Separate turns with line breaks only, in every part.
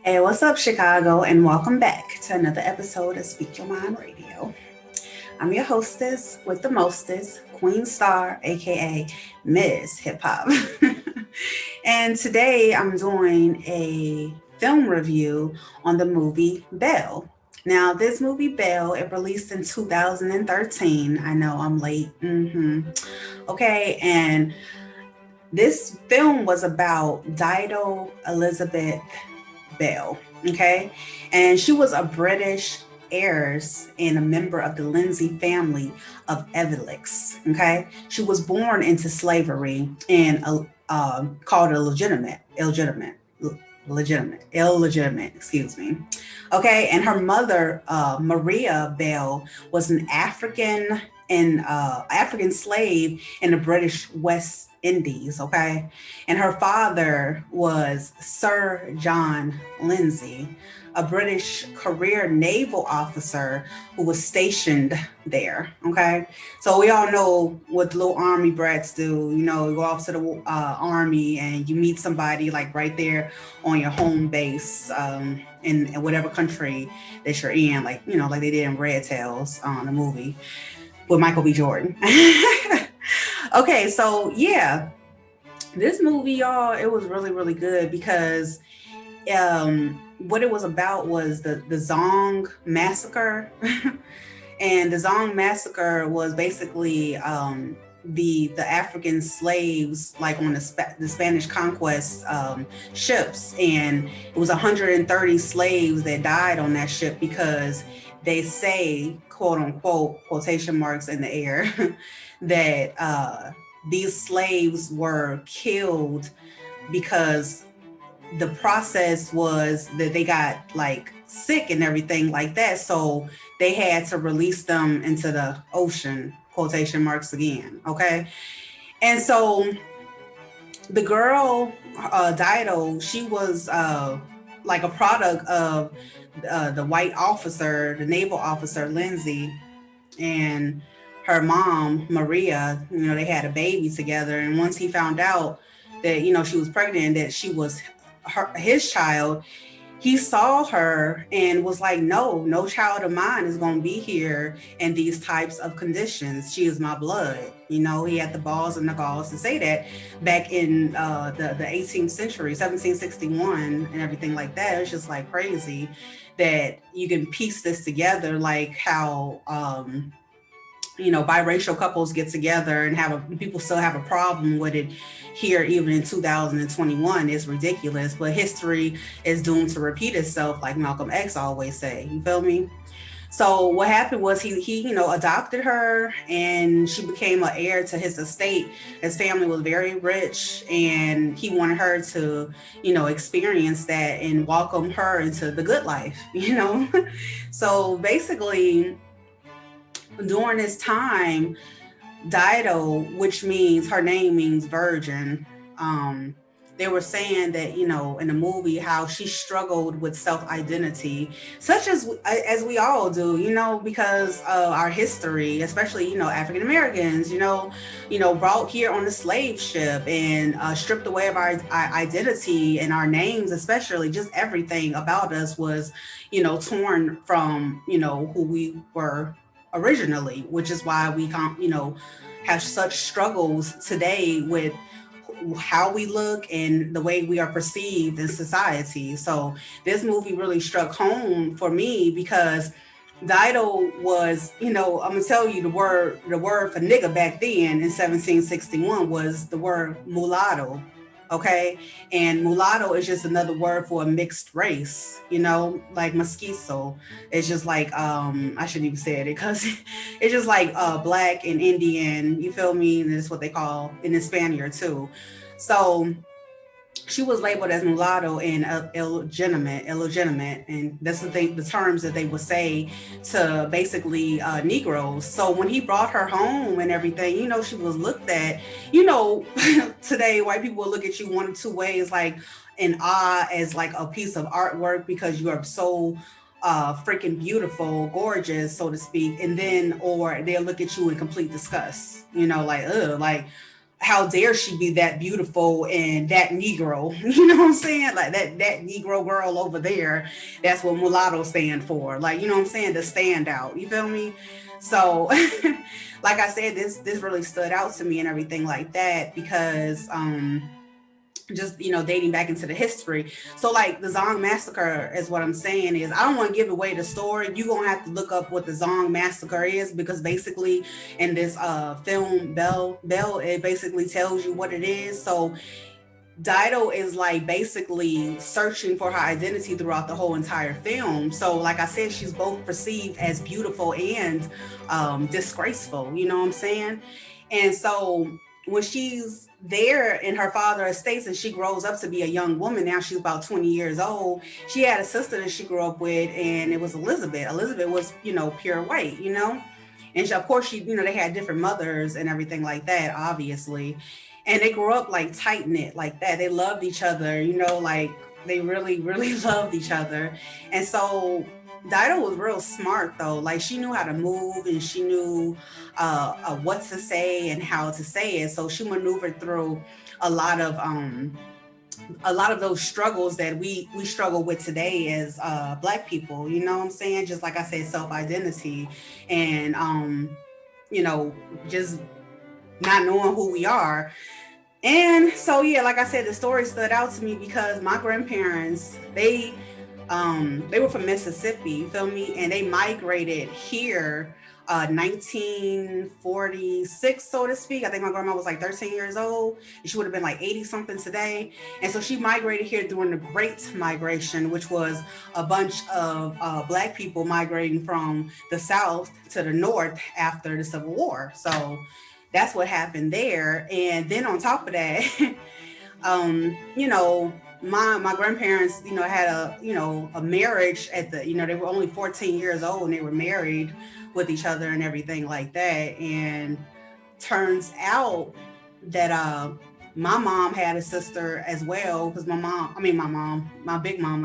Hey, what's up, Chicago, and welcome back to another episode of Speak Your Mind Radio. I'm your hostess with the mostest, Queen Star, aka Miss Hip Hop. And today I'm doing a film review on the movie Belle. Now, this movie Belle, it released in 2013. I know I'm late. Okay, and this film was about Dido Elizabeth Belle. Okay. And she was a British heiress and a member of the Lindsay family of Evelix. Okay. She was born into slavery and called illegitimate, excuse me. Okay. And her mother, Maria Bell, was an African slave in the British West Indies. Okay. And her father was Sir John Lindsay, a British career naval officer who was stationed there. Okay. So we all know what the little army brats do. You know, you go off to the army and you meet somebody like right there on your home base in whatever country that you're in, like, you know, like they did in Red Tails on the movie with Michael B. Jordan. Okay. So, yeah, this movie, y'all, it was really, really good because what it was about was the Zong Massacre. And the Zong Massacre was basically the African slaves, like on the Spanish conquest ships. And it was 130 slaves that died on that ship because they say, quote unquote, quotation marks in the air, that these slaves were killed because the process was that they got like sick and everything like that. So they had to release them into the ocean, quotation marks again. Okay. And so the girl, Dido, she was like a product of the white officer, the naval officer, Lindsay, and her mom, Maria. You know, they had a baby together. And once he found out that, you know, she was pregnant and that she was his child, he saw her and was like, no child of mine is going to be here in these types of conditions. She is my blood. You know, he had the balls and the galls to say that back in the 18th century, 1761 and everything like that. It's just like crazy that you can piece this together, like how you know, biracial couples get together and people still have a problem with it here, even in 2021. Is ridiculous, but history is doomed to repeat itself, like Malcolm X always say. You feel me? So what happened was he you know, adopted her, and she became an heir to his estate. His family was very rich, and he wanted her to, you know, experience that and welcome her into the good life, you know. So basically, during this time, Dido, which means, her name means virgin, they were saying that, you know, in the movie, how she struggled with self-identity, such as we all do, you know, because of our history, especially, you know, African Americans, you know, brought here on the slave ship and stripped away of our identity and our names, especially just everything about us was, you know, torn from, you know, who we were originally, which is why we can't, you know, have such struggles today with how we look and the way we are perceived in society. So this movie really struck home for me because Dido was, you know, I'm gonna tell you, the word for nigga back then in 1761 was the word mulatto. Okay. And mulatto is just another word for a mixed race, you know, like mestizo. It's just like, I shouldn't even say it because it's just like black and Indian, you feel me? And that's what they call in Spaniard too. So she was labeled as mulatto and illegitimate, and that's the terms that they would say to basically Negroes. So when he brought her home and everything, you know, she was looked at, you know, today white people will look at you one of two ways, like in awe as like a piece of artwork because you are so freaking beautiful, gorgeous, so to speak, and then or they'll look at you in complete disgust, you know, like ugh, like how dare she be that beautiful and that Negro? You know what I'm saying? Like that Negro girl over there. That's what mulatto stand for. Like, you know what I'm saying? The standout. You feel me? So, like I said, this really stood out to me and everything like that because just dating back into the history. So like the Zong Massacre is what I'm saying is I don't want to give away the story. You're gonna have to look up what the Zong Massacre is because basically in this film Belle it basically tells you what it is. So Dido is like basically searching for her identity throughout the whole entire film. So, like I said, she's both perceived as beautiful and disgraceful. You know what I'm saying? And so, when she's there in her father's estates and she grows up to be a young woman, now she's about 20 years old. She had a sister that she grew up with, and it was Elizabeth. Elizabeth was, pure white, and she, of course, they had different mothers and everything like that, obviously. And they grew up like tight knit like that. They loved each other, like they really, really loved each other. And so Dido was real smart though. Like she knew how to move and she knew what to say and how to say it. So she maneuvered through a lot of um, a lot of those struggles that we struggle with today as Black people. You know what I'm saying? Just like I said, self identity and you know, just not knowing who we are. And so yeah, like I said, the story stood out to me because my grandparents, they were from Mississippi, you feel me? And they migrated here 1946, so to speak. I think my grandma was like 13 years old. And she would have been like 80 something today. And so she migrated here during the Great Migration, which was a bunch of Black people migrating from the South to the North after the Civil War. So that's what happened there. And then on top of that, my grandparents, had a marriage at the, they were only 14 years old and they were married with each other and everything like that. And turns out that my mom had a sister as well because my big mama,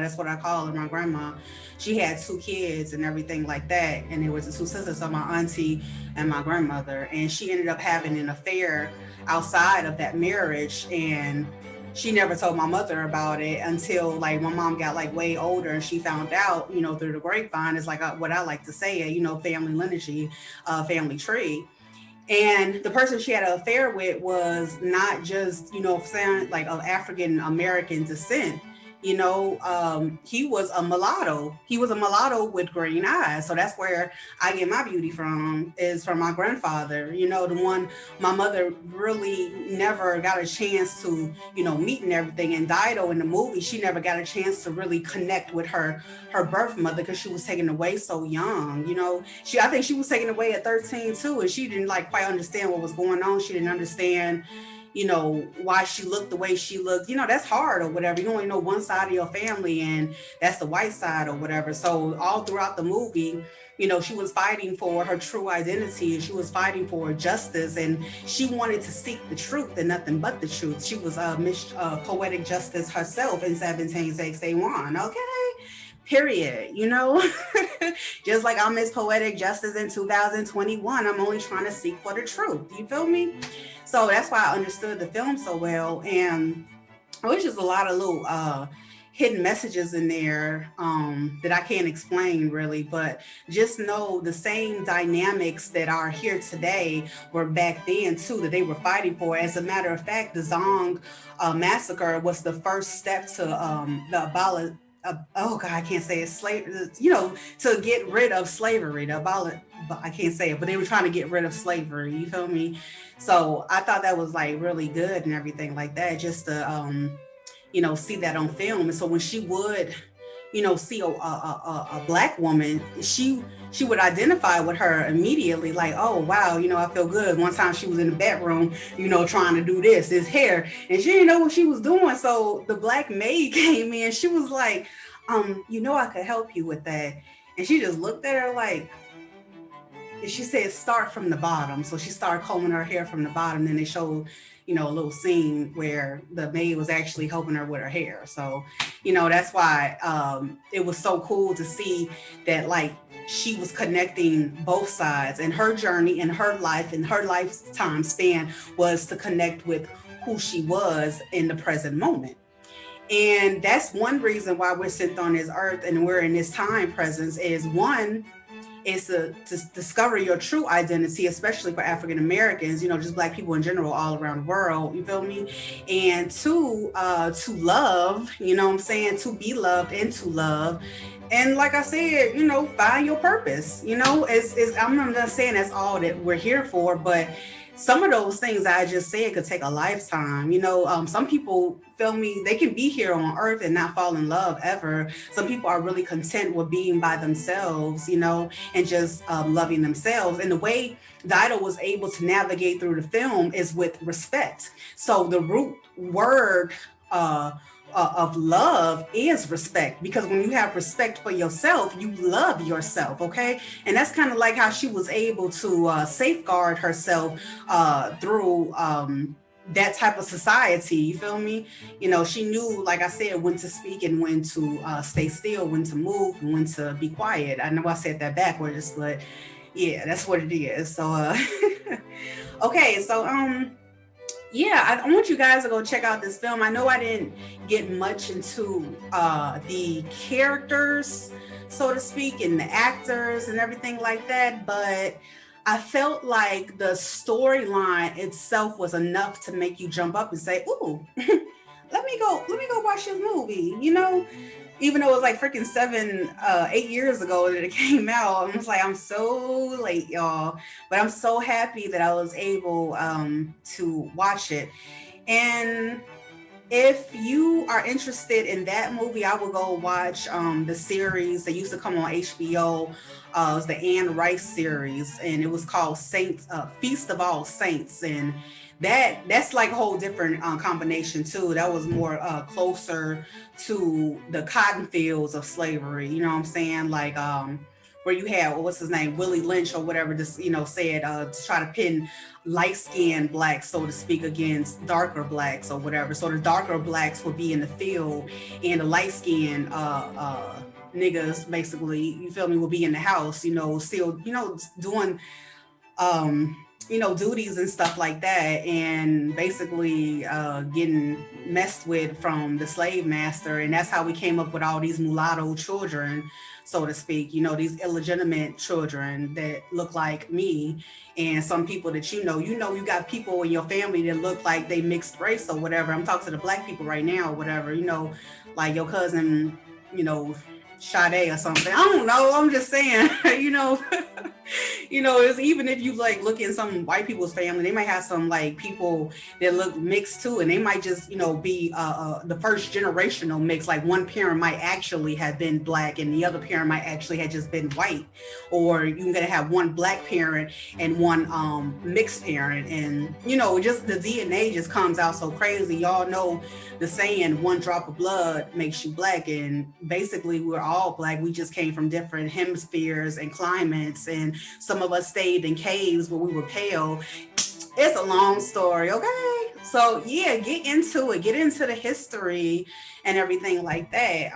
that's what I call her, my grandma, she had two kids and everything like that. And there was the two sisters, so my auntie and my grandmother. And she ended up having an affair outside of that marriage. And she never told my mother about it until like my mom got like way older and she found out, through the grapevine. It's like what I like to say, family lineage, family tree. And the person she had an affair with was not just, saying like of African American descent. He was a mulatto. He was a mulatto with green eyes. So that's where I get my beauty from, is from my grandfather, the one my mother really never got a chance to, meet and everything. And Dido in the movie, she never got a chance to really connect with her birth mother because she was taken away so young. I think she was taken away at 13 too, and she didn't like quite understand what was going on. She didn't understand, why she looked the way she looked. That's hard or whatever. You only know one side of your family, and that's the white side or whatever. So all throughout the movie, she was fighting for her true identity and she was fighting for justice, and she wanted to seek the truth and nothing but the truth. She was Miss Poetic Justice herself in 1761. Okay, period. Just like I'm Miss Poetic Justice in 2021, I'm only trying to seek for the truth. You feel me? So that's why I understood the film so well. And it was just a lot of little hidden messages in there that I can't explain really, but just know the same dynamics that are here today were back then too, that they were fighting for. As a matter of fact, the Zong massacre was the first step to the oh God, I can't say it. To get rid of slavery, to abolish. But I can't say it, but they were trying to get rid of slavery. You feel me? So I thought that was like really good and everything like that, just to see that on film. And so when she would, see a Black woman, she would identify with her immediately, like, oh wow, I feel good. One time she was in the bedroom, trying to do this hair, and she didn't know what she was doing. So the Black maid came in, she was like, I could help you with that. And she just looked at her like, and she said, start from the bottom. So she started combing her hair from the bottom. Then they showed, a little scene where the maid was actually helping her with her hair. So, that's why it was so cool to see that, like, she was connecting both sides, and her journey in her life and her lifetime span was to connect with who she was in the present moment. And that's one reason why we're sent on this earth and we're in this time presence, is one, is to discover your true identity, especially for African Americans, just Black people in general all around the world, you feel me? And two, to love, what I'm saying, to be loved and to love. And like I said, find your purpose. I'm not saying that's all that we're here for, but some of those things I just said could take a lifetime. Some people, feel me, they can be here on earth and not fall in love ever. Some people are really content with being by themselves, and just loving themselves. And the way Dido was able to navigate through the film is with respect. So the root word uh, of love is respect, because when you have respect for yourself, you love yourself. Okay. And that's kind of like how she was able to safeguard herself through that type of society. You feel me? She knew, like I said, when to speak and when to stay still, when to move and when to be quiet. I know I said that backwards, but yeah, that's what it is. So okay, so yeah, I want you guys to go check out this film. I know I didn't get much into the characters, so to speak, and the actors and everything like that, but I felt like the storyline itself was enough to make you jump up and say, "Ooh, let me go watch this movie." Even though it was like freaking 8 years ago that it came out. I'm just like, I'm so late, y'all. But I'm so happy that I was able to watch it. And if you are interested in that movie, I will go watch the series that used to come on HBO. It was the Anne Rice series, and it was called Saints, Feast of All Saints, and that's like a whole different combination too. That was more closer to the cotton fields of slavery. You know what I'm saying? Like where you had, what's his name, Willie Lynch or whatever, just said to try to pin light skinned blacks, so to speak, against darker blacks or whatever. So the darker blacks would be in the field, and the light skinned niggas, basically, you feel me, will be in the house, still, doing duties and stuff like that, and basically getting messed with from the slave master. And that's how we came up with all these mulatto children, so to speak, these illegitimate children that look like me. And some people that you got people in your family that look like they mixed race or whatever. I'm talking to the Black people right now or whatever, like your cousin, Sade or something. I don't know. I'm just saying, it's, even if you like look in some white people's family, they might have some like people that look mixed too, and they might just, be the first generational mix. Like one parent might actually have been Black, and the other parent might actually have just been white, or you're gonna have one Black parent and one mixed parent, and just the DNA just comes out so crazy. Y'all know the saying, "One drop of blood makes you Black," and basically we're all Black. We just came from different hemispheres and climates, and some of us stayed in caves where we were pale. It's a long story, okay? So yeah, get into it, get into the history and everything like that.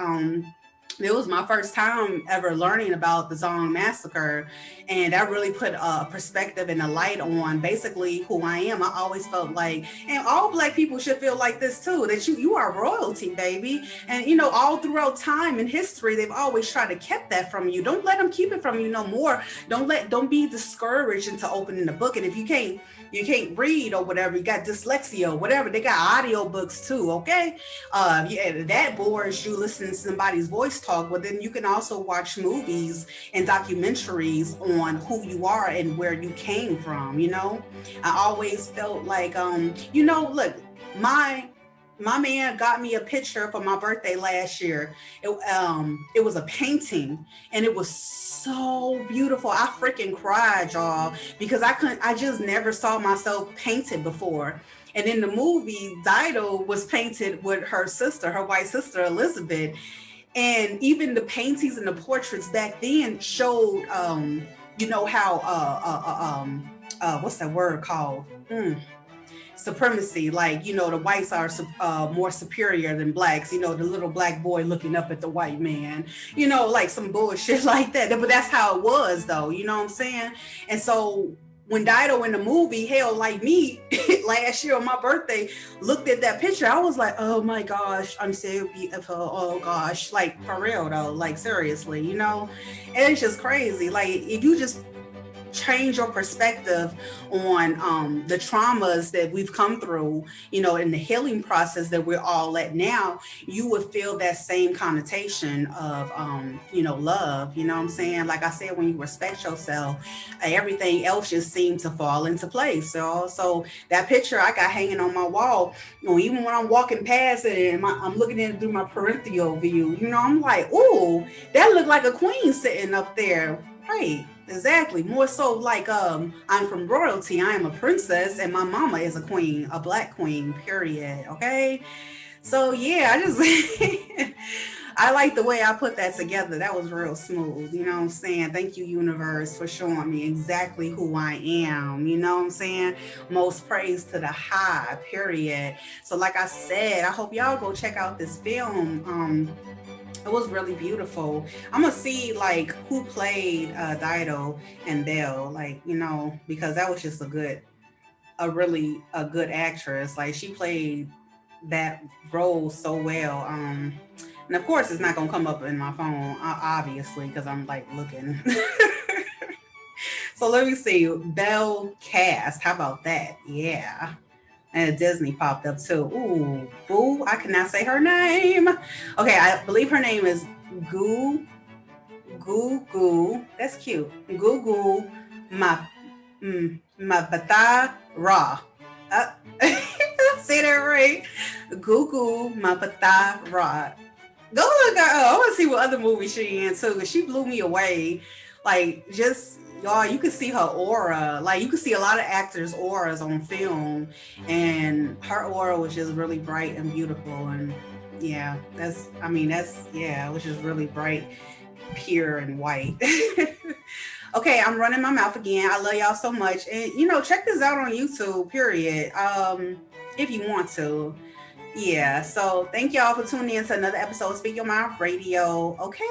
It was my first time ever learning about the Zong Massacre, and that really put a perspective and a light on basically who I am. I always felt like, and all Black people should feel like this too, that you are royalty, baby. And all throughout time and history, they've always tried to keep that from you. Don't let them keep it from you no more. Don't be discouraged into opening the book. And if you can't read or whatever, you got dyslexia or whatever, they got audio books too, okay? Yeah, that bores you listening to somebody's voice talk, but then you can also watch movies and documentaries on who you are and where you came from. I always felt like look, my man got me a picture for my birthday last year. It was a painting, and it was so beautiful. I freaking cried, y'all, because I just never saw myself painted before. And in the movie, Dido was painted with her sister, her white sister Elizabeth. And even the paintings and the portraits back then showed, how what's that word called? supremacy, like, the whites are more superior than blacks, the little black boy looking up at the white man, like some bullshit like that. But that's how it was, though, you know what I'm saying? And so when Dido in the movie, hell, like me, last year on my birthday, looked at that picture, I was like, oh my gosh, I'm so beautiful. Oh gosh, like for real though, like seriously, and it's just crazy. Like if you just change your perspective on the traumas that we've come through, in the healing process that we're all at now, you would feel that same connotation of, love. You know what I'm saying? Like I said, when you respect yourself, everything else just seems to fall into place. So that picture I got hanging on my wall, even when I'm walking past it and I'm looking at it through my peripheral view, I'm like, ooh, that looked like a queen sitting up there. Right. Exactly. More so like I'm from royalty. I am a princess and my mama is a queen, a black queen, period. Okay. So yeah, I just I like the way I put that together. That was real smooth. You know what I'm saying? Thank you, universe, for showing me exactly who I am. You know what I'm saying? Most praise to the high, period. So like I said, I hope y'all go check out this film. It was really beautiful. I'm gonna see like who played Dido and Belle, like, because that was just really a good actress. Like she played that role so well. And of course, it's not gonna come up in my phone, obviously, because I'm like looking. So let me see, Belle cast. How about that? Yeah. And Disney popped up too. Ooh, boo! I cannot say her name. Okay, I believe her name is Goo Goo Goo. That's cute. Goo Goo Ma Mapata Ra. Uh, say that right. Goo Goo Mapata Ra. Go look at her. I want to see what other movies she in too, because she blew me away. Like just y'all, you could see her aura. Like you could see a lot of actors' auras on film, and her aura was just really bright and beautiful. And yeah, yeah, it was just really bright, pure, and white. Okay, I'm running my mouth again. I love y'all so much, and check this out on YouTube. Period. If you want to. Yeah, so thank y'all for tuning in to another episode of Speak Your Mind Radio. Okay.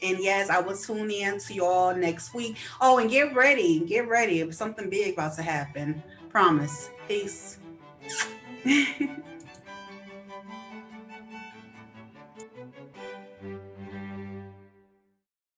And yes, I will tune in to y'all next week. Oh, and get ready. Get ready. Something big about to happen. Promise. Peace.